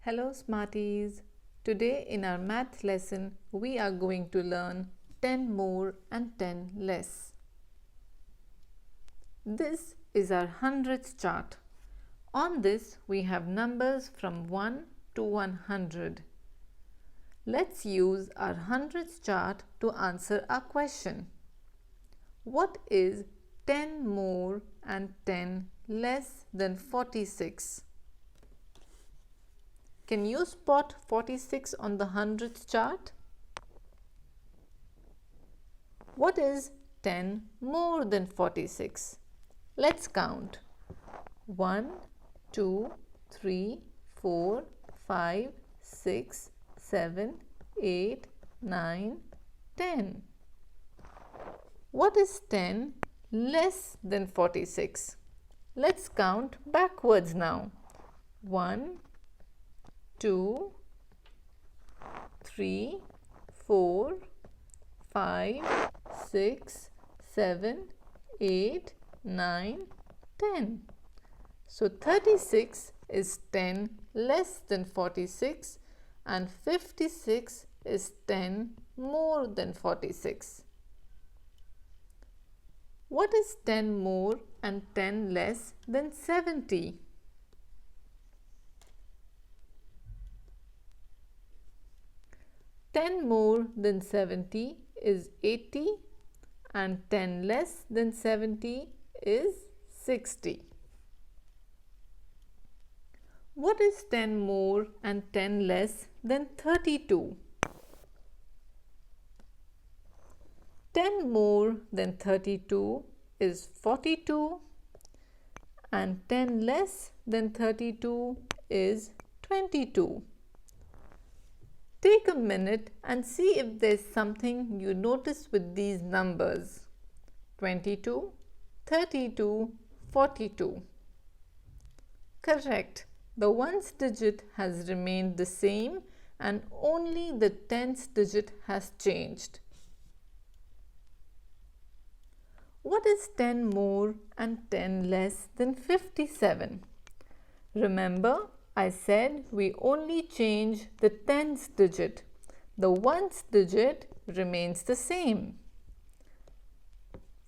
Hello Smarties! Today in our math lesson we are going to learn 10 more and 10 less. This is our hundreds chart. On this we have numbers from 1 to 100. Let's use our hundreds chart to answer our question. What is 10 more and 10 less than 46? Can you spot 46 on the hundreds chart? What is 10 more than 46? Let's count. 1, 2, 3, 4, 5, 6, 7, 8, 9, 10. What is 10 less than 46? Let's count backwards now. 1, 2, 3, 4, 5, 6, 7, 8, 9, 10. So 36 is 10 less than 46 and 56 is 10 more than 46. What is 10 more and 10 less than 70? Ten more than 70 is 80 and 10 less than 70 is 60. What is 10 more and 10 less than 32? 10 more than 32 is 42 and 10 less than 32 is 22. Take a minute and see if there's something you notice with these numbers. 22, 32, 42. Correct. The ones digit has remained the same and only the tens digit has changed. What is 10 more and 10 less than 57? Remember, I said we only change the tens digit. The ones digit remains the same.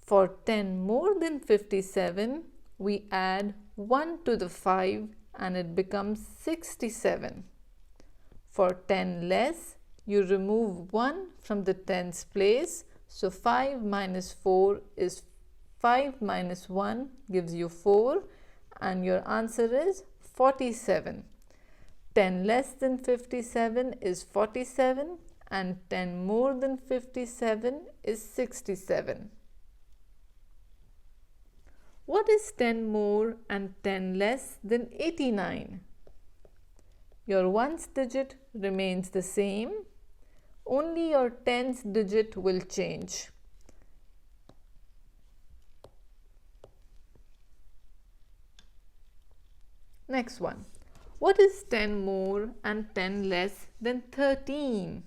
For 10 more than 57, we add 1 to the 5 and it becomes 67. For 10 less, you remove 1 from the tens place. So 5 minus 4 is 5 minus 1 gives you 4 and your answer is 47. 10 less than 57 is 47 and 10 more than 57 is 67. What is 10 more and 10 less than 89? Your ones digit remains the same, only your tens digit will change. Next one. What is 10 more and 10 less than 13?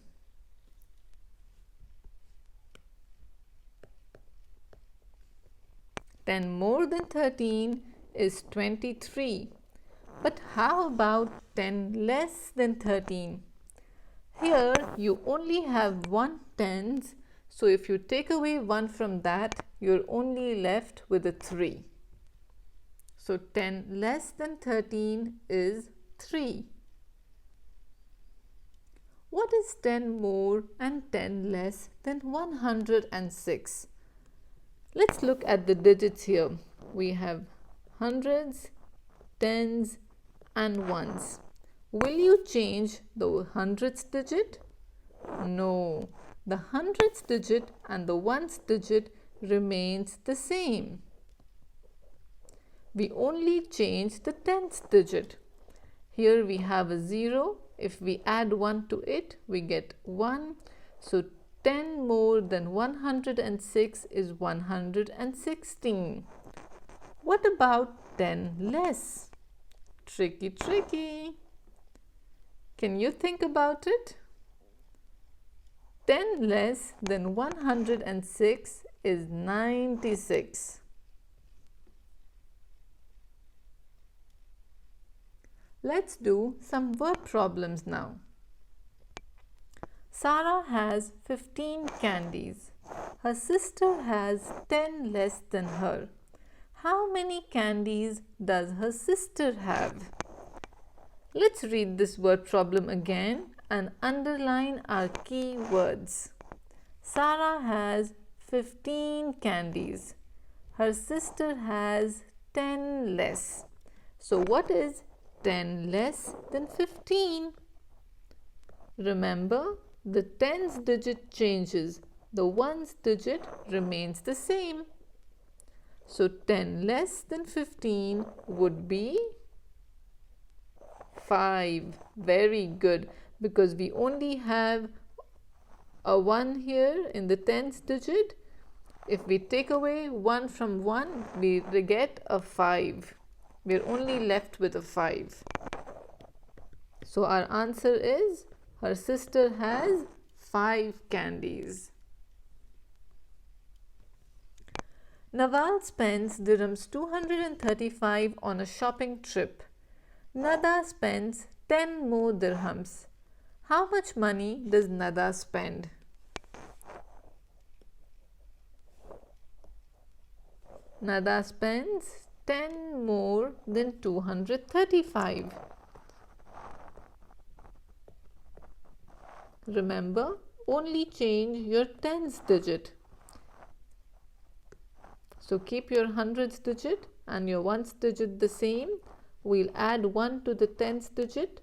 Ten more than 13 is 23. But how about 10 less than 13? Here you only have 1 tens, so if you take away 1 from that, you're only left with a 3. So 10 less than 13 is 3. What is 10 more and 10 less than 106? Let's look at the digits here. We have hundreds, tens and ones. Will you change the hundreds digit? No, the hundreds digit and the ones digit remains the same. We only change the tens digit. Here we have a 0. If we add 1 to it, we get 1. So 10 more than 106 is 116. What about 10 less? Tricky, tricky. Can you think about it? 10 less than 106 is 96. Let's do some word problems now. Sarah has 15 candies. Her sister has 10 less than her. How many candies does her sister have? Let's read this word problem again and underline our key words. Sarah has 15 candies. Her sister has 10 less. So what is 10 less than 15? Remember, the tens digit changes. The ones digit remains the same. So 10 less than 15 would be 5. Very good, because we only have a 1 here in the tens digit. If we take away 1 from 1, we get a 5. We're only left with a 5. So our answer is her sister has 5 candies. Nawal spends dirhams 235 on a shopping trip. Nada spends 10 more dirhams. How much money does Nada spend? Nada spends 10 more than 235. Remember, only change your tens digit. So keep your hundreds digit and your ones digit the same. We'll add 1 to the tens digit.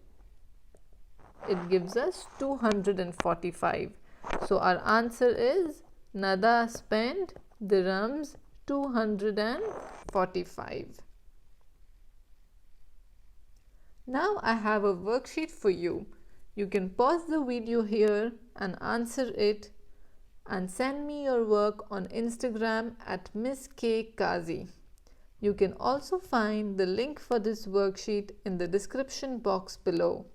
It gives us 245. So our answer is Nada spent dirhams 245. Now I have a worksheet for you. You can pause the video here and answer it and send me your work on Instagram at Miss K Kazi. You can also find the link for this worksheet in the description box below.